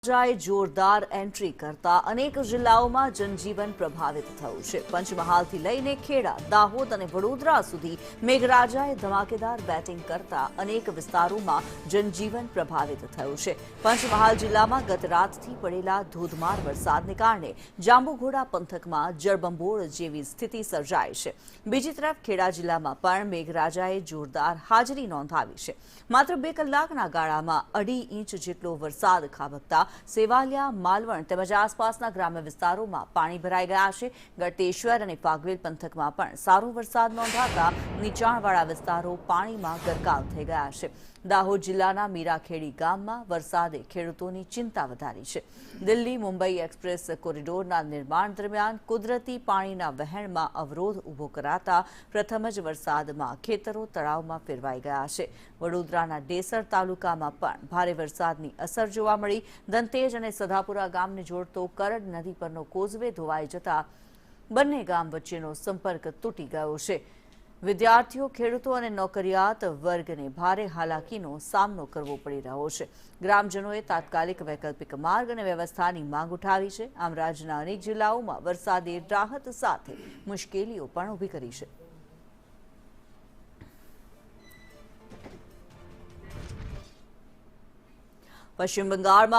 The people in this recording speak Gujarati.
મેઘરાજાએ જોરદાર એન્ટ્રી કરતા અનેક જિલ્લાઓમાં જનજીવન પ્રભાવિત થયું છે। પંચમહાલથી લઈને ખેડા, દાહોદ અને વડોદરા સુધી મેઘરાજાએ ધમાકેદાર બેટિંગ કરતા અનેક વિસ્તારોમાં જનજીવન પ્રભાવિત થયું છે। પંચમહાલ જિલ્લામાં ગત રાતથી પડેલા ધોધમાર વરસાદને કારણે જાંબુઘોડા પંથકમાં જળબંબોળ જેવી સ્થિતિ સર્જાઈ છે। બીજી તરફ ખેડા જિલ્લામાં પણ મેઘરાજાએ જોરદાર હાજરી નોંધાવી છે। માત્ર 2 કલાકના ગાળામાં 2.5 ઇંચ જેટલો વરસાદ ખાબકતા સેવાલિયા, માલવણ તેમજ આસપાસના ગ્રામ્ય વિસ્તારોમાં પાણી ભરાઈ ગયા છે। ગળતેશ્વર અને ફાગવેલ પંથકમાં પણ સારો વરસાદ નોંધાતા નીચાણવાળા વિસ્તારો પાણીમાં ગરકાવ થઈ ગયા છે। દાહોદ જિલ્લાના મીરાખેડી ગામમાં વરસાદે ખેડૂતોની ચિંતા વધારી છે। દિલ્હી મુંબઈ એક્સપ્રેસ કોરિડોરના નિર્માણ દરમિયાન કુદરતી પાણીના વહેણમાં અવરોધ ઊભો કરાતા પ્રથમ જ વરસાદમાં ખેતરો તળાવમાં ફેરવાઈ ગયા છે। વડોદરાના ડેસર તાલુકામાં પણ ભારે વરસાદની અસર જોવા મળી। દંતેજ અને સદાપુરા ગામને જોડતો કરડ નદી પરનો કોઝવે ધોવાઈ જતા બંને ગામ વચ્ચેનો સંપર્ક તૂટી ગયો છે। વિદ્યાર્થીઓ, ખેડૂતો અને નોકરિયાત વર્ગને ભારે હાલાકીનો સામનો કરવો પડી રહ્યો છે। ગ્રામજનોએ તાત્કાલિક વૈકલ્પિક માર્ગ અને વ્યવસ્થાની માંગ ઉઠાવી છે। આમ રાજ્યના અનેક જિલ્લાઓમાં વરસાદે રાહત સાથે મુશ્કેલીઓ પણ ઊભી કરી છે। પશ્ચિમ બંગાળમાં